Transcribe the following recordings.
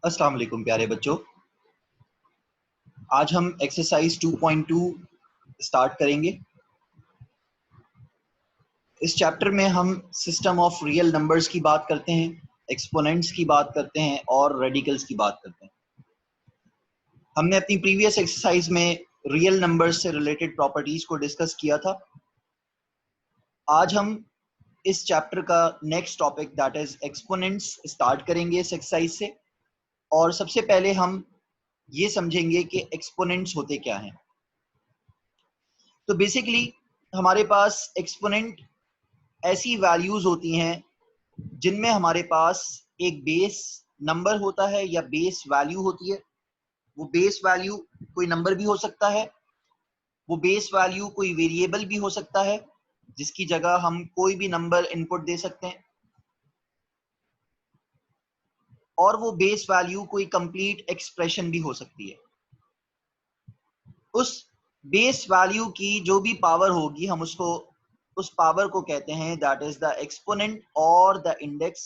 अस्सलाम वालेकुम प्यारे बच्चों। आज हम एक्सरसाइज 2.2 स्टार्ट करेंगे। इस चैप्टर में हम सिस्टम ऑफ रियल नंबर्स की बात करते हैं, एक्सपोनेंट्स की बात करते हैं और रेडिकल्स की बात करते हैं। हमने अपनी प्रीवियस एक्सरसाइज में रियल नंबर्स से रिलेटेड प्रॉपर्टीज को डिस्कस किया था। आज हम इस चैप्टर का next topic that is exponents start करेंगे इस एक्सरसाइज से। और सबसे पहले हम ये समझेंगे कि एक्सपोनेंट्स होते क्या हैं। तो बेसिकली हमारे पास एक्सपोनेंट ऐसी वैल्यूज होती हैं जिनमें हमारे पास एक बेस नंबर होता है या बेस वैल्यू होती है। वो बेस वैल्यू कोई नंबर भी हो सकता है, वो बेस वैल्यू कोई वेरिएबल भी हो सकता है जिसकी जगह हम कोई भी नंबर इनपुट दे सकते हैं, और वो बेस वैल्यू कोई कंप्लीट एक्सप्रेशन भी हो सकती है। उस बेस वैल्यू की जो भी पावर होगी हम उस पावर को कहते हैं दैट इज द एक्सपोनेंट और द इंडेक्स,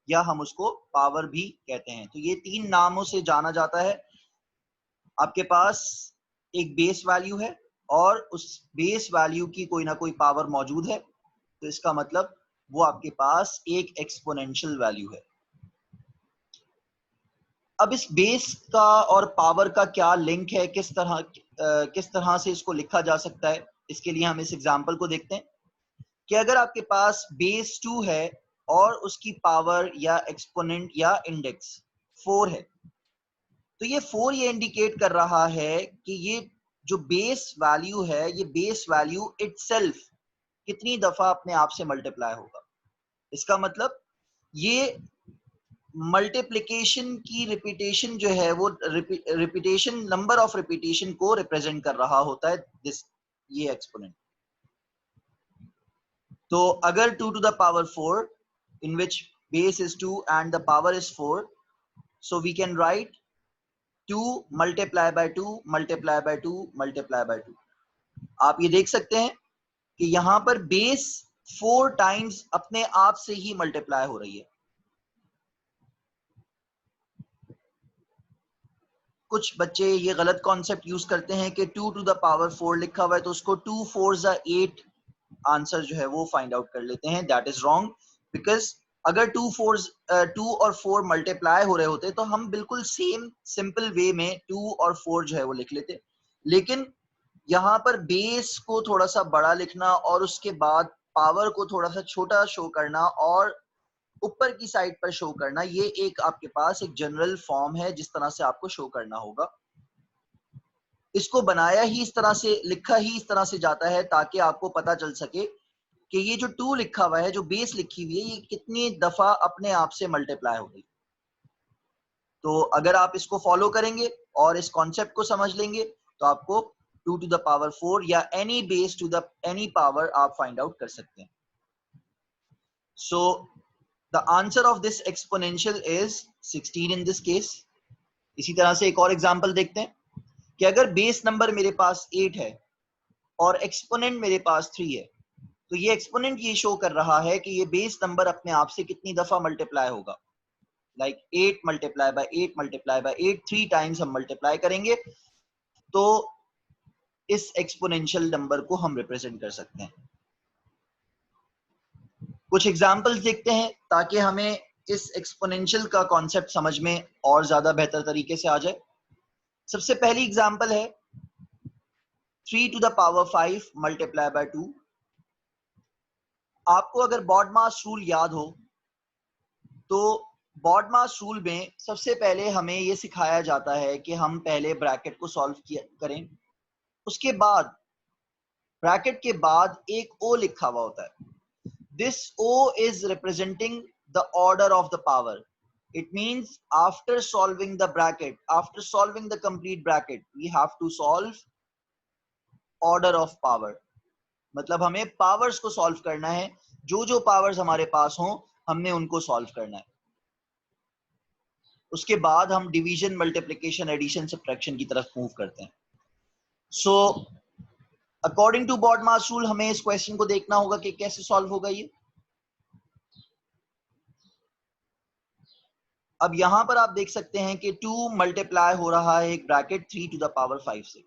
या हम उसको पावर भी कहते हैं। तो ये तीन नामों से जाना जाता है। आपके पास एक बेस वैल्यू है और उस बेस वैल्यू की कोई ना कोई पावर मौजूद है, तो इसका मतलब वो आपके पास एक एक्सपोनेंशियल वैल्यू है। अब इस बेस का और पावर का क्या लिंक है, किस तरह से इसको लिखा जा सकता है, इसके लिए हम इस एग्जांपल को देखते हैं कि अगर आपके पास बेस 2 है और उसकी पावर या एक्सपोनेंट या इंडेक्स 4 है, तो ये 4 ये इंडिकेट कर रहा है कि ये जो बेस वैल्यू है, ये बेस वैल्यू इटसेल्फ कितनी दफा अपने आप से मल्टीप्लाई होगा। इसका मतलब ये मल्टीप्लिकेशन की रिपीटेशन जो है वो रिपीटेशन, नंबर ऑफ रिपीटेशन को रिप्रेजेंट कर रहा होता है ये एक्सपोनेंट। तो अगर 2 to the power 4 in which base is 2 and the power is 4, so we can write 2 multiply by 2 multiply by 2 multiply by 2। आप ये देख सकते हैं कि यहां पर बेस 4 टाइम्स अपने आप से ही मल्टीप्लाई हो रही है। कुछ बच्चे ये गलत कॉन्सेप्ट यूज करते हैं कि 2 to the power 4 लिखा हुआ है तो उसको 2 4 8 आंसर जो है वो फाइंड आउट कर लेते हैं। दैट इज रॉन्ग, बिकॉज अगर 2 और 4 मल्टीप्लाई हो रहे होते तो हम बिल्कुल सेम सिंपल वे में 2 और 4 जो है वो लिख लेते। लेकिन यहाँ पर बेस को थोड़ा सा बड़ा लिखना और उसके बाद पावर को थोड़ा सा छोटा शो करना और ऊपर की साइड पर शो करना, ये एक आपके पास एक जनरल फॉर्म है जिस तरह से आपको शो करना होगा। इसको बनाया ही इस तरह से, लिखा ही इस तरह से जाता है ताकि आपको पता चल सके कि ये जो 2 लिखा हुआ है, जो बेस लिखी हुई है, ये कितनी दफा अपने आप से मल्टीप्लाई हो गई। तो अगर आप इसको फॉलो करेंगे और इस कॉन्सेप्ट को समझ लेंगे तो आपको 2 to the power 4 या any base to the any power आप फाइंड आउट कर सकते हैं। So the answer of this exponential is 16 in this case. इसी तरह से एक और एग्जांपल देखते हैं कि अगर बेस नंबर मेरे पास 8 है और एक्सपोनेंट मेरे पास 3 है, तो ये एक्सपोनेंट ये शो कर रहा है कि ये बेस नंबर अपने आप से कितनी दफा मल्टीप्लाई होगा। Like 8 multiply by 8 multiply by 8, 3 times हम मल्टीप्लाई करेंगे तो इस एक्सपोनेंशियल नंबर को हम रिप्रेजेंट कर सकते हैं। कुछ एग्जांपल्स देखते हैं ताकि हमें इस एक्सपोनेंशियल का कॉन्सेप्ट समझ में और ज्यादा बेहतर तरीके से आ जाए। सबसे पहली एग्जांपल है 3 to the power 5 multiply by 2। आपको अगर बॉडमास रूल याद हो तो बॉडमास रूल में सबसे पहले हमें यह सिखाया जाता है कि हम पहले ब्रैकेट को सॉल्व करें, उसके बाद ब्रैकेट के बाद एक ओ लिखा हुआ होता है। This O is representing the order of the power. It means after solving the bracket, after solving the complete bracket, we have to solve order of power. मतलब हमें पावर्स को सॉल्व करना है, जो जो पावर्स हमारे पास हों हमने उनको सॉल्व करना है। उसके बाद हम डिवीजन, मल्टीप्लिकेशन, एडिशन, सब्ट्रैक्शन की तरफ मूव करते हैं। So according to BODMAS rule हमें इस क्वेश्चन को देखना होगा कि कैसे सॉल्व होगा ये। अब यहां पर आप देख सकते हैं कि 2 मल्टीप्लाई हो रहा है एक ब्रैकेट 3 टू द पावर 5 से।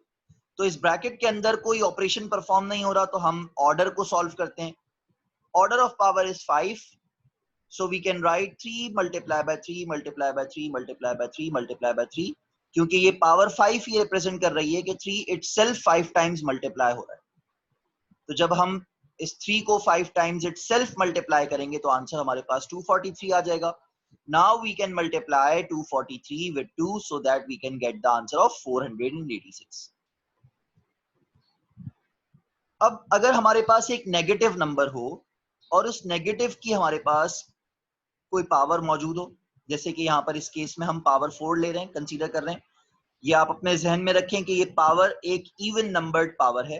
तो इस ब्रैकेट के अंदर कोई ऑपरेशन परफॉर्म नहीं हो रहा, तो हम ऑर्डर को सॉल्व करते हैं। Order of power is 5, so we can write 3 multiply by 3 multiply by 3 multiply by 3 multiply by 3, क्योंकि ये पावर 5 ये रिप्रेजेंट कर रही है कि 3 itself 5 टाइम्स मल्टीप्लाई हो रहा है। तो जब हम इस 3 को 5 टाइम्स itself मल्टीप्लाई करेंगे तो आंसर हमारे पास 243 आ जाएगा। Now we can multiply 243 with 2 so that we can get the answer of 486. अब अगर हमारे पास एक नेगेटिव नंबर हो और उस नेगेटिव की हमारे पास कोई पावर मौजूद हो, जैसे कि यहाँ पर इस केस में हम पावर 4 ले रहे हैं, कंसीडर कर रहे हैं, ये आप अपने जहन में रखें कि ये पावर एक इवन नंबर्ड पावर है।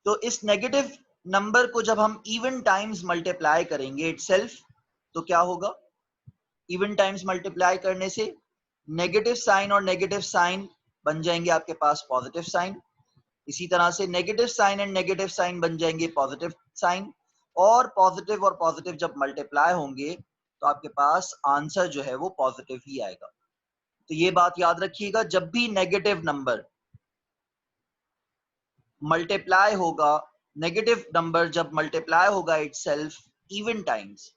तो इस नेगेटिव नंबर को जब हम इवन टाइम्स मल्टीप्लाई करेंगे इटसेल्फ, तो क्या होगा? इवन टाइम्स मल्टीप्लाई करने से नेगेटिव साइन और नेगेटिव साइन बन जाएंगे आपके पास पॉजिटिव साइन। इसी तरह से negative sign and negative sign बन जाएंगे पॉजिटिव साइन, और पॉजिटिव जब मल्टीप्लाई होंगे तो आपके पास आंसर जो है वो पॉजिटिव ही आएगा। तो ये बात याद रखिएगा, जब भी नेगेटिव नंबर मल्टीप्लाई होगा, नेगेटिव नंबर जब मल्टीप्लाई होगा इटसेल्फ इवन टाइम्स,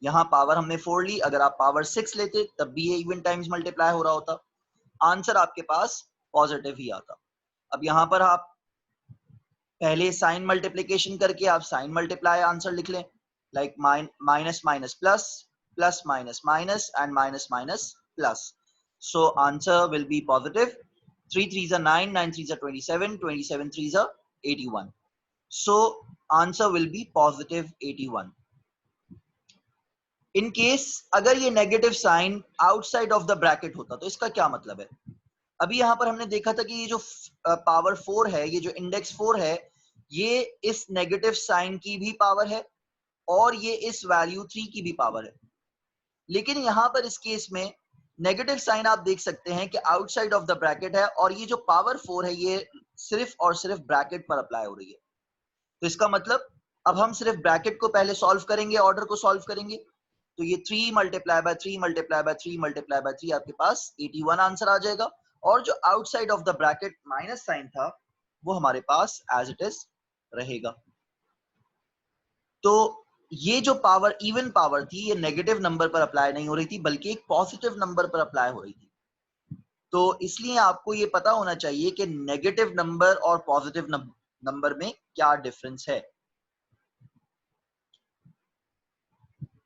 यहां पावर हमने 4 ली, अगर आप पावर 6 लेते तब भी ये इवन टाइम्स मल्टीप्लाई हो रहा होता, आंसर आपके पास पॉजिटिव ही आता। अब यहां पर आप पहले साइन मल्टीप्लिकेशन करके आप साइन मल्टीप्लाई आंसर लिख लें, like minus minus plus, plus minus minus and minus minus plus, so answer will be positive. 3 3s are 9, 9 3s are 27, 27 3s are 81, so answer will be positive 81. In case अगर ये negative sign outside of the bracket होता तो इसका क्या मतलब है? अभी यहां पर हमने देखा था कि ये जो पावर 4 है, ये जो इंडेक्स 4 है, ये इस नेगेटिव साइन की भी पावर है और ये इस वैल्यू 3 की भी पावर है। लेकिन यहां पर इस केस में नेगेटिव साइन आप देख सकते हैं कि आउटसाइड ऑफ द ब्रैकेट है और ये जो पावर 4 है ये सिर्फ और सिर्फ ब्रैकेट पर अप्लाई हो रही है। तो इसका मतलब अब हम सिर्फ ब्रैकेट को पहले सॉल्व करेंगे, ऑर्डर को सॉल्व करेंगे, तो ये 3 multiply by 3 multiply by 3 multiply by 3 आपके पास 81 आंसर आ जाएगा, और जो outside of the bracket minus sign था वो हमारे पास एज इट इज रहेगा। तो ये जो पावर इवन पावर थी ये नेगेटिव नंबर पर अप्लाई नहीं हो रही थी बल्कि एक पॉजिटिव नंबर पर अप्लाई हो रही थी। तो इसलिए आपको ये पता होना चाहिए कि नेगेटिव नंबर और पॉजिटिव नंबर में क्या डिफरेंस है।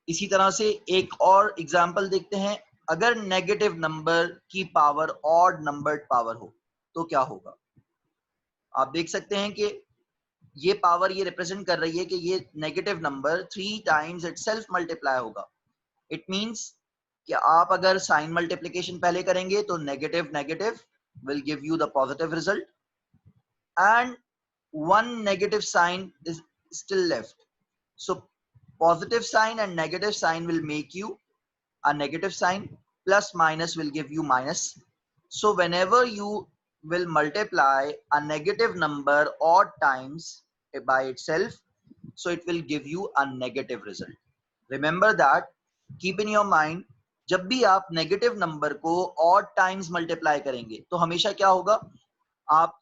इसी तरह से एक और एग्जांपल देखते हैं, अगर नेगेटिव नंबर की पावर ऑड नंबर्ड पावर हो तो क्या होगा? आप देख सकते हैं कि ये पावर ये रिप्रेजेंट कर रही है कि ये negative number 3 times itself multiply होगा। इट मींस कि आप अगर साइन मल्टीप्लिकेशन पहले करेंगे तो negative negative will give you the positive result and one negative sign is still left, so positive sign and negative sign will make you a negative sign, plus minus will give you minus. So whenever you will multiply a negative number odd times by itself, so it will give you a negative result. Remember that, keep in your mind, जब भी आप negative number को odd times multiply करेंगे तो हमेशा क्या होगा, आप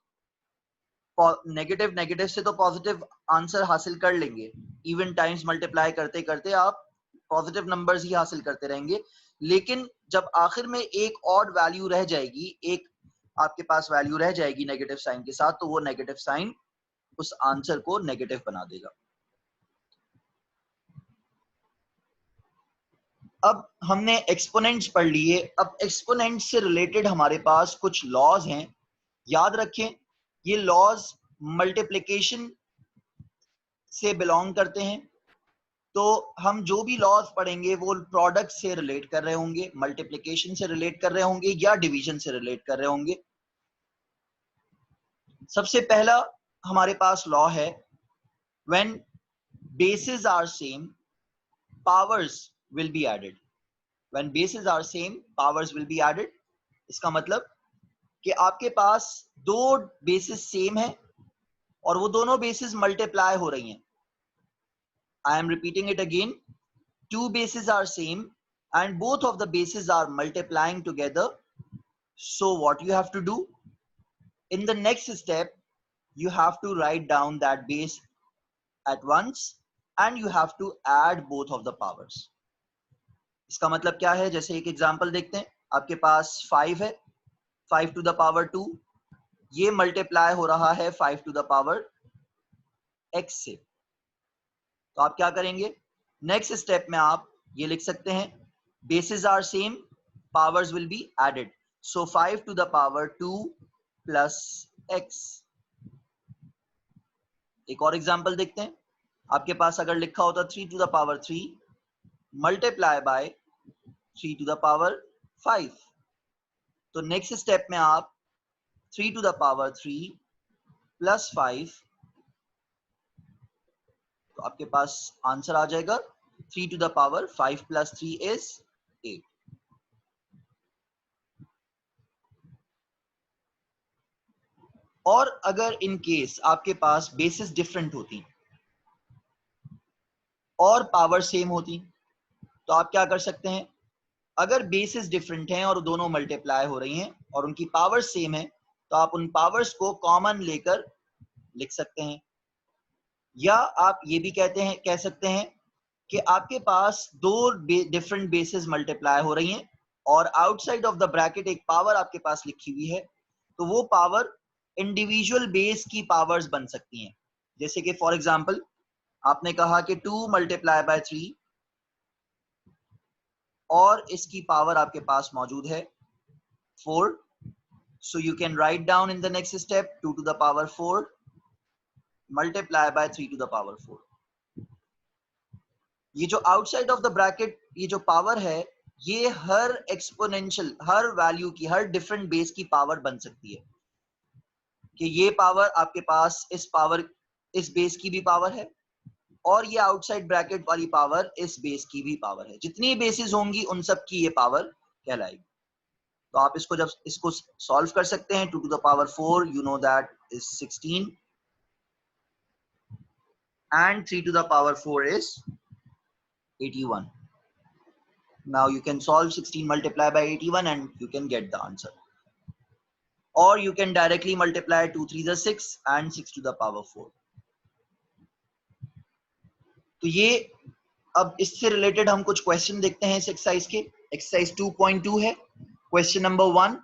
नेगेटिव नेगेटिव से तो पॉजिटिव आंसर हासिल कर लेंगे, इवन टाइम्स मल्टीप्लाई करते करते आप पॉजिटिव नंबर्स ही हासिल करते रहेंगे, लेकिन जब आखिर में एक ऑड वैल्यू रह जाएगी, एक आपके पास वैल्यू रह जाएगी नेगेटिव साइन के साथ, तो वो नेगेटिव साइन उस आंसर को नेगेटिव बना देगा। अब हमने एक्सपोनेंट्स पढ़ लिए, अब एक्सपोनेंट से रिलेटेड हमारे पास कुछ लॉज हैं, याद रखें ये लॉज मल्टीप्लिकेशन से बिलोंग करते हैं। तो हम जो भी लॉज पढ़ेंगे वो प्रोडक्ट से रिलेट कर रहे होंगे, मल्टीप्लिकेशन से रिलेट कर रहे होंगे या डिवीजन से रिलेट कर रहे होंगे। सबसे पहला हमारे पास लॉ है, when bases are same powers will be added. When bases are same powers will be added, इसका मतलब कि आपके पास दो बेसिस सेम है और वो दोनों बेसिस मल्टीप्लाई हो रही हैं। I am repeating it again, two bases are same and both of the bases are multiplying together. So what you have to do in the next step, you have to write down that base at once and you have to add both of the powers. इसका मतलब क्या है? जैसे एक example देखते हैं, आपके पास 5 है, 5 टू द पावर 2, ये मल्टीप्लाई हो रहा है 5 टू द पावर x से। तो आप क्या करेंगे? नेक्स्ट स्टेप में आप ये लिख सकते हैं, bases are same, powers will be added. So 5 to the power 2 plus x. एक और एग्जांपल देखते हैं, आपके पास अगर लिखा होता 3 to the power 3 multiply by 3 to the power 5, तो नेक्स्ट स्टेप में आप 3 to the power 3 plus 5, तो आपके पास आंसर आ जाएगा 3 to the power 5 plus 3 is 8. और अगर इन केस आपके पास बेसिस डिफरेंट होती और पावर सेम होती, तो आप क्या कर सकते हैं? अगर बेसिस डिफरेंट हैं और दोनों मल्टीप्लाई हो रही हैं और उनकी पावर सेम है, तो आप उन पावर्स को कॉमन लेकर लिख सकते हैं। या आप ये भी कह सकते हैं कि आपके पास दो डिफरेंट बेसिस मल्टीप्लाई हो रही हैं और आउटसाइड ऑफ द ब्रैकेट एक पावर आपके पास लिखी हुई है, तो वो पावर इंडिविजुअल बेस की पावर्स बन सकती हैं। जैसे कि फॉर एग्जांपल आपने कहा कि 2 मल्टीप्लाई बाय 3 और इसकी पावर आपके पास मौजूद है 4, so you can write down in the next step 2 to the power 4 multiply by 3 to the power 4. ये जो आउटसाइड ऑफ द ब्रैकेट ये जो पावर है, ये हर एक्सपोनेंशियल, हर वैल्यू की, हर डिफरेंट बेस की पावर बन सकती है। कि ये पावर आपके पास इस बेस की भी पावर है और ये आउटसाइड ब्रैकेट वाली पावर इस बेस की भी पावर है। जितनी बेसिस होंगी उन सब की ये पावर कहलाएगी। तो आप जब इसको सॉल्व कर सकते हैं, 2 to the power 4 you know that is 16 and 3 to the power 4 is 81. Now you can solve 16 multiply by 81 and you can get the answer. Or you can directly multiply 2 3 is 6 and 6 to the power 4. तो ये अब इससे related हम कुछ question देखते हैं इस exercise के। एक्सरसाइज 2.2 है। Question number 1,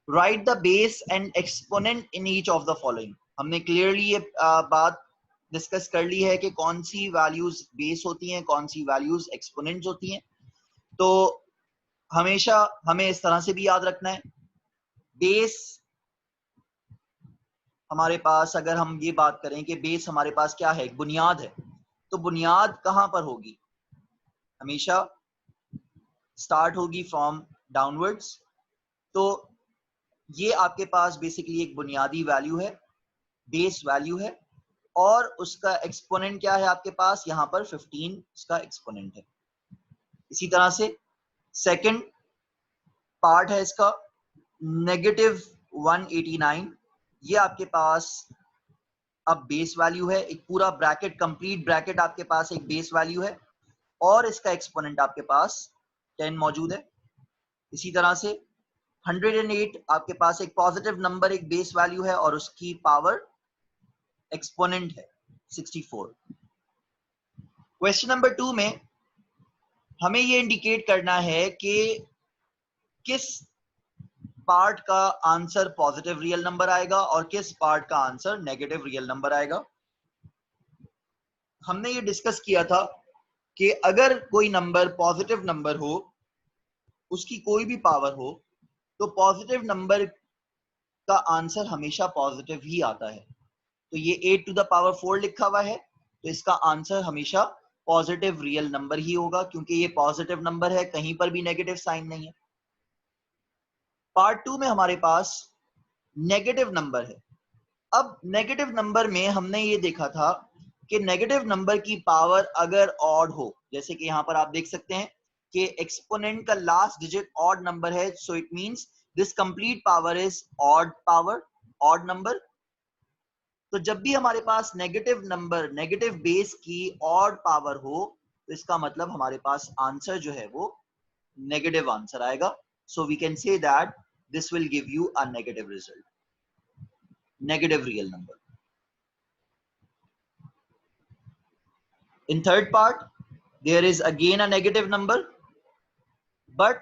right the base and exponent in each of the following. हमने क्लियरली ये बात डिस्कस कर ली है कि कौन सी वैल्यूज बेस होती हैं, कौन सी वैल्यूज एक्सपोनेंट्स होती हैं। तो हमेशा हमें इस तरह से भी याद रखना है, बेस हमारे पास, अगर हम ये बात करें कि बेस हमारे पास क्या है, एक बुनियाद है, तो बुनियाद कहां पर होगी? हमेशा स्टार्ट होगी फ्रॉम डाउनवर्ड्स। तो ये आपके पास बेसिकली एक बुनियादी वैल्यू है, बेस वैल्यू है, और उसका एक्सपोनेंट क्या है आपके पास? यहां पर 15 इसका एक्सपोनेंट है। इसी तरह से सेकंड पार्ट है इसका नेगेटिव 189, ये आपके पास अब बेस वैल्यू है, एक पूरा ब्रैकेट, कंप्लीट ब्रैकेट आपके पास एक बेस वैल्यू है और इसका एक्सपोनेंट आपके पास 10 मौजूद है। इसी तरह से 108 आपके पास एक पॉजिटिव नंबर, एक बेस वैल्यू है और उसकी पावर एक्सपोनेंट है 64। क्वेश्चन नंबर 2 में हमें ये इंडिकेट करना है कि किस पार्ट का आंसर पॉजिटिव रियल नंबर आएगा और किस पार्ट का आंसर नेगेटिव रियल नंबर आएगा। हमने ये डिस्कस किया था कि अगर कोई नंबर पॉजिटिव नंबर हो, उसकी कोई भी पावर हो, तो पॉजिटिव नंबर का आंसर हमेशा पॉजिटिव ही आता है। तो ये 8 to the power 4 लिखा हुआ है, तो इसका आंसर हमेशा पॉजिटिव रियल नंबर ही होगा, क्योंकि ये पॉजिटिव नंबर है, कहीं पर भी नेगेटिव साइन नहीं है। पार्ट 2 में हमारे पास नेगेटिव नंबर है। अब नेगेटिव नंबर में हमने ये देखा था कि नेगेटिव नंबर की पावर अगर ऑड हो, जैसे कि यहां पर आप देख सकते हैं कि एक्सपोनेंट का लास्ट डिजिट ऑड नंबर है, so it means this complete power is odd power, odd number. तो जब भी हमारे पास नेगेटिव नंबर, नेगेटिव बेस की ऑड पावर हो, तो इसका मतलब हमारे पास आंसर जो है वो नेगेटिव आंसर आएगा. So we can say that this will give you a negative result, negative real number. In third part, there is again a negative number, but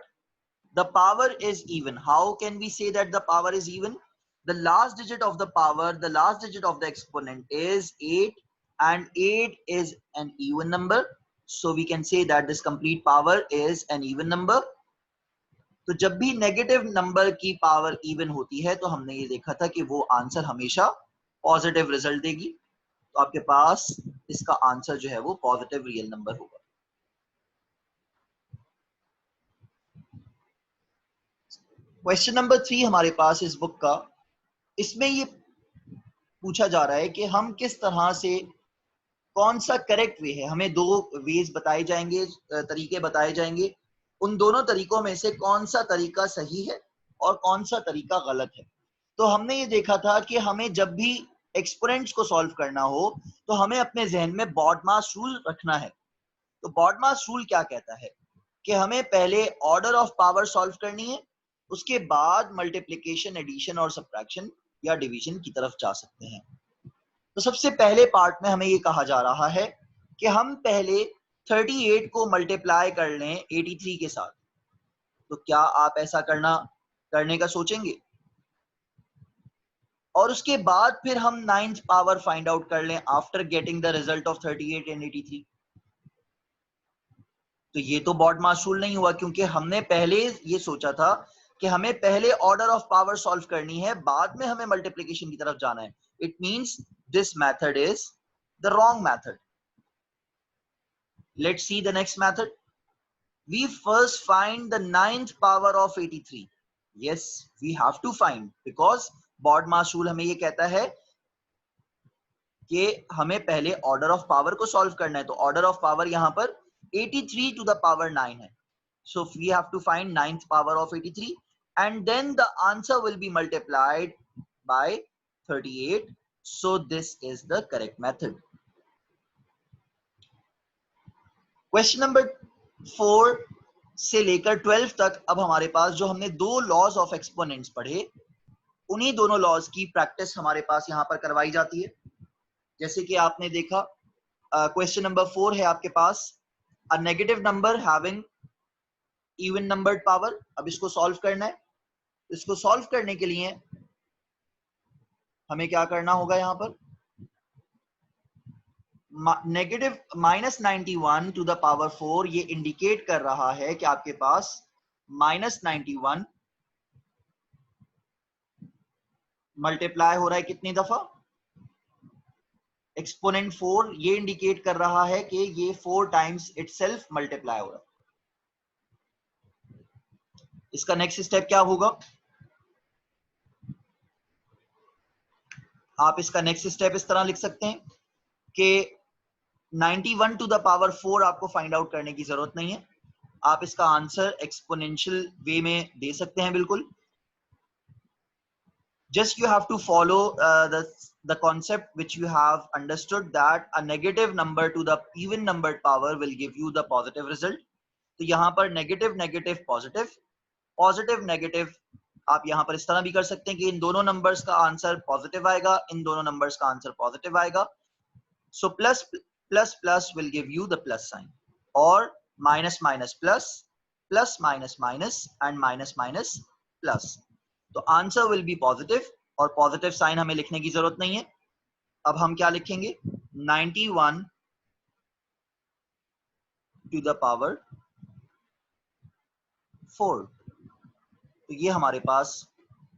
the power is even. How can we say that the power is even? The last digit of the power, the last digit of the exponent is 8, and 8 is an even number. So we can say that this complete power is an even number. तो जब भी negative number की power even होती है तो हमने ये देखा था कि वो आंसर हमेशा पॉजिटिव रिजल्ट देगी. तो आपके पास इसका आंसर जो है वो पॉजिटिव रियल नंबर होगा. क्वेश्चन नंबर 3 हमारे पास इस बुक का, इसमें ये पूछा जा रहा है कि हम किस तरह से, कौन सा करेक्ट वे है. हमें दो वेज बताए जाएंगे, तरीके बताए जाएंगे. उन दोनों तरीकों में से कौन सा तरीका सही है और कौन सा तरीका गलत है. तो हमने ये देखा था कि हमें जब भी एक्सपोनेंट्स को सॉल्व करना हो तो हमें अपने जहन में बॉडमास रूल रखना है. तो बॉडमास रूल क्या कहता है कि हमें पहले ऑर्डर ऑफ पावर सॉल्व करनी है, उसके बाद मल्टीप्लिकेशन, एडिशन और सब्ट्रैक्शन या डिवीजन की तरफ जा सकते हैं. तो सबसे पहले पार्ट में हमें ये कहा जा रहा है कि हम पहले 38 को मल्टीप्लाई कर लें 83 के साथ. तो क्या आप ऐसा करने का सोचेंगे? और उसके बाद फिर हम नाइन्थ पावर फाइंड आउट कर लें after getting the result of 38 and 83. तो ये तो बॉडमास रूल नहीं हुआ, क्योंकि हमने पहले ये सोचा था कि हमें पहले ऑर्डर ऑफ पावर सॉल्व करनी है, बाद में हमें मल्टीप्लिकेशन की तरफ जाना है. It means this method is the wrong method. Let's see the next method. We first find the ninth power of 83. Yes, we have to find, because BODMAS rule हमें ये कहता है कि हमें पहले ऑर्डर ऑफ पावर को solve करना है. तो ऑर्डर ऑफ पावर यहाँ पर 83 to the power 9 है. So we have to find ninth power of 83, and then the answer will be multiplied by 38. So this is the correct method. Question number 4 से लेकर 12 तक अब हमारे पास जो हमने दो लॉज ऑफ एक्सपोनेंट्स पढ़े, उन्हीं दोनों लॉज की प्रैक्टिस हमारे पास यहाँ पर करवाई जाती है. जैसे कि आपने देखा, क्वेश्चन नंबर 4 है आपके पास, a negative number having even numbered power. अब इसको सॉल्व करना है. इसको सॉल्व करने के लिए हमें क्या करना होगा, यहाँ पर नेगेटिव -91 टू द पावर 4 ये इंडिकेट कर रहा है कि आपके पास -91 मल्टीप्लाई हो रहा है कितनी दफा, एक्सपोनेंट 4 ये इंडिकेट कर रहा है कि ये 4 टाइम्स इटसेल्फ मल्टीप्लाई हो रहा है. इसका नेक्स्ट स्टेप क्या होगा? आप इसका नेक्स्ट स्टेप इस तरह लिख सकते हैं कि 91 टू द पावर 4 आपको फाइंड आउट करने की जरूरत नहीं है. आप इसका आंसर एक्सपोनेंशियल वे में दे सकते हैं बिल्कुल. Just you have to follow the concept which you have understood, that a negative number to the even numbered power will give you the positive result. तो यहाँ पर negative negative positive, positive negative आप यहाँ पर इस तरह भी कर सकते हैं कि इन दोनों नंबर्स का आंसर पॉजिटिव आएगा, इन दोनों नंबर्स का आंसर पॉजिटिव आएगा. So plus plus plus will give you the plus sign, और minus minus plus, plus minus minus and minus minus plus. तो आंसर विल बी पॉजिटिव, और पॉजिटिव साइन हमें लिखने की जरूरत नहीं है. अब हम क्या लिखेंगे, 91 टू द पावर 4. तो ये हमारे पास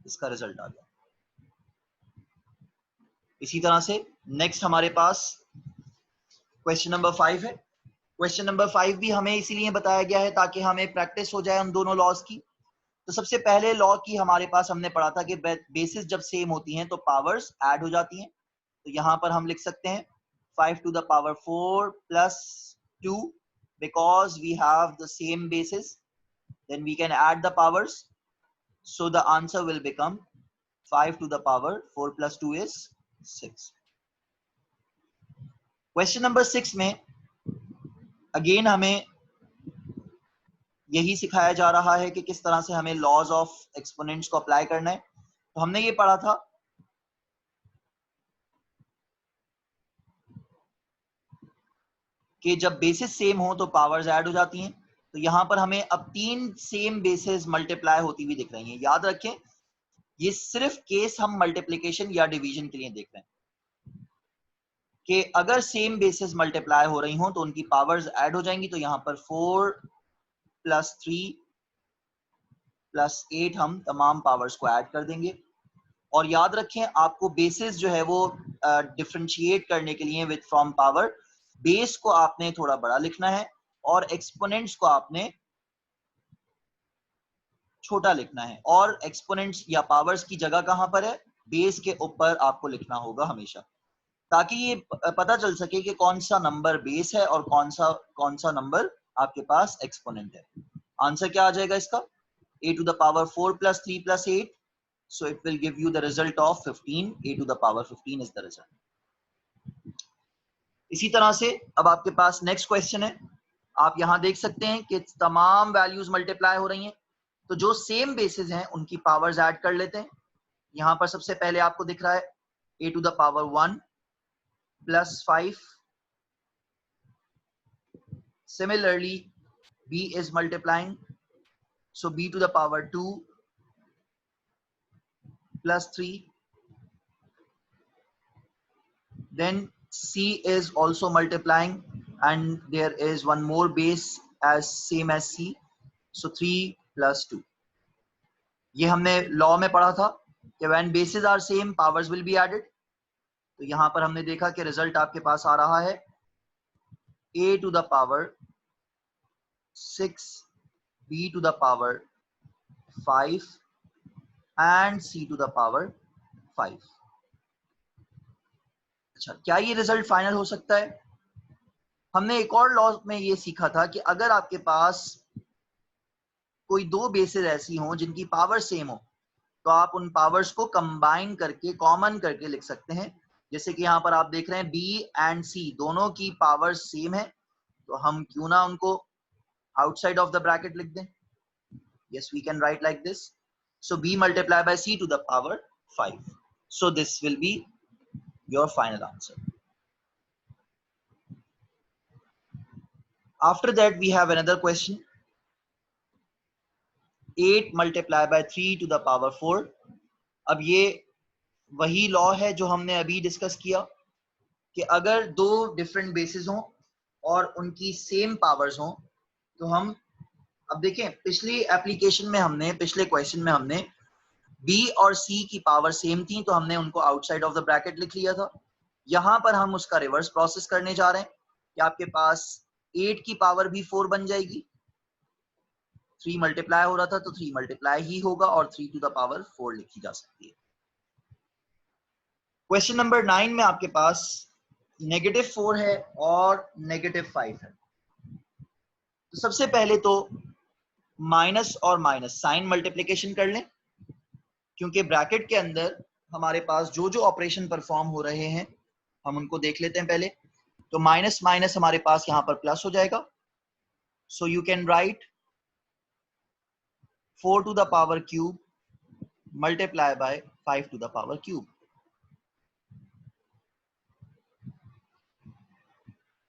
इसका रिजल्ट आ गया. इसी तरह से नेक्स्ट हमारे पास क्वेश्चन नंबर 5 है. क्वेश्चन नंबर 5 भी हमें इसीलिए बताया गया है ताकि हमें प्रैक्टिस हो जाए उन दोनों लॉज की. तो सबसे पहले लॉ की हमारे पास हमने पढ़ा था कि बेसिस जब सेम होती हैं तो पावर्स ऐड हो जाती हैं. तो यहां पर हम लिख सकते हैं 5 to the power 4 plus 2, because we have the same basis, then we can add the powers. So the answer will become 5 to the power 4 plus 2 is 6. Question number 6 में अगेन हमें यही सिखाया जा रहा है कि किस तरह से हमें लॉज ऑफ एक्सपोनेंट्स को अप्लाई करना है। तो हमने ये पढ़ा था कि जब बेसिस सेम हो तो पावर्स ऐड हो जाती हैं। तो यहां पर हमें अब 3 सेम बेसिस मल्टीप्लाई होती हुई दिख रही हैं। याद रखें ये सिर्फ केस हम मल्टीप्लिकेशन या डिवीजन के लिए देख रहे हैं कि अगर सेम बेसिस मल्टीप्लाई हो रही हो तो उनकी पावर्स ऐड हो जाएंगी। तो यहां पर 4 + 3 + 8 हम तमाम पावर्स को ऐड कर देंगे। और याद रखें आपको बेसिस जो है वो डिफरेंशिएट करने के लिए विद फ्रॉम पावर, बेस को आपने थोड़ा बड़ा लिखना है और एक्सपोनेंट्स को आपने छोटा लिखना है। और एक्सपोनेंट्स या पावर्स की जगह कहां पर है? बेस के ऊपर आपको लिखना होगा हमेशा, ताकि ये पता चल सके कि कौन सा नंबर बेस है और कौन सा नंबर आपके पास एक्सपोनेंट है। आंसर क्या आ जाएगा इसका? a⁴ 4 + 3 + 8, so it will give you the result of 15. a⁴ is the result. इसी तरह से अब आपके पास नेक्स्ट क्वेश्चन है। आप यहां देख सकते हैं कि तमाम वैल्यूज मल्टीप्लाई हो रही हैं। तो जो सेम बेसिस हैं उनकी पावर्स ऐड कर लेते हैं। यहां पर सबसे पहले आपको दिख रहा है a⁴ 1 + 5. Similarly, b is multiplying, so b⁴ 2 + 3. Then c is also multiplying and there is one more base as same as c, so 3 + 2. ये हमने लॉ में पढ़ा था कि when bases are same powers will be added। तो यहां पर हमने देखा कि रिजल्ट आपके पास आ रहा है a⁴ 6, b⁴ 5 and c⁴ 5। अच्छा, क्या ये रिजल्ट फाइनल हो सकता है? हमने एक और लॉ में ये सीखा था कि अगर आपके पास कोई दो बेसिस ऐसी हों जिनकी पावर सेम हो तो आप उन पावर्स को कंबाइन करके कॉमन करके लिख सकते हैं। जैसे कि यहाँ पर आप देख रहे हैं b एंड c दोनों की पावर सेम है, तो हम क्यों ना उनको आउटसाइड ऑफ द ब्रैकेट लिख दें। yes, we can write like this, so b multiplied by c⁴ 5, so this will be your final answer. After that we have another question, 8 multiplied by 3⁴. अब ये वही लॉ है जो हमने अभी discuss किया कि अगर दो डिफरेंट बेसिस हों और उनकी सेम पावर्स हों तो हम, अब देखें पिछली एप्लीकेशन में हमने, पिछले क्वेश्चन में हमने b और c की पावर सेम थी तो हमने उनको आउटसाइड ऑफ द ब्रैकेट लिख लिया था। यहां पर हम उसका रिवर्स प्रोसेस करने जा रहे हैं कि आपके पास 8 की पावर भी 4 बन जाएगी। 3 मल्टीप्लाई हो रहा था तो 3 मल्टीप्लाई ही होगा और 3⁴ 4 लिखी जा सकती है। क्वेश्चन नंबर 9 में आपके पास -4 है और -5 है। तो सबसे पहले तो माइनस और माइनस साइन मल्टीप्लिकेशन कर लें, क्योंकि ब्रैकेट के अंदर हमारे पास जो जो ऑपरेशन परफॉर्म हो रहे हैं हम उनको देख लेते हैं पहले। तो माइनस माइनस हमारे पास यहां पर प्लस हो जाएगा, so you can write 4³ multiply by 5³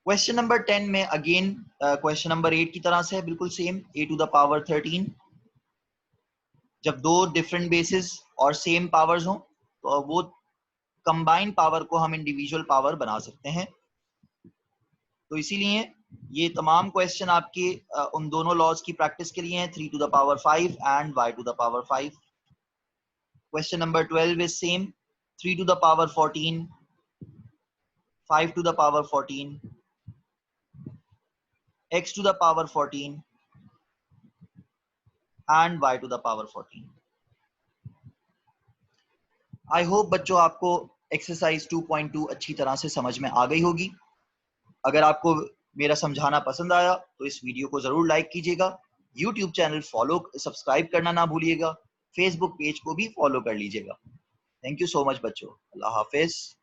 question number 10 में अगेन क्वेश्चन नंबर 8 की तरह से है, बिल्कुल सेम, a⁴ 13। जब दो डिफरेंट बेसिस और सेम पावर्स हों तो वो कंबाइंड पावर को हम इंडिविजुअल पावर बना सकते हैं। तो इसीलिए ये तमाम क्वेश्चन आपके उन दोनों लॉज की प्रैक्टिस के लिए हैं, 3⁵ and y⁵। Question number 12 is same, 3⁴14, 5⁴14, x⁴14 and y⁴14। I hope बच्चों आपको एक्सरसाइज 2.2 अच्छी तरह से समझ में आ गई होगी। अगर आपको मेरा समझाना पसंद आया तो इस वीडियो को जरूर लाइक कीजिएगा, यूट्यूब चैनल सब्सक्राइब करना ना भूलिएगा, फेसबुक पेज को भी फॉलो कर लीजिएगा। थैंक यू सो मच बच्चों, अल्लाह हाफिज।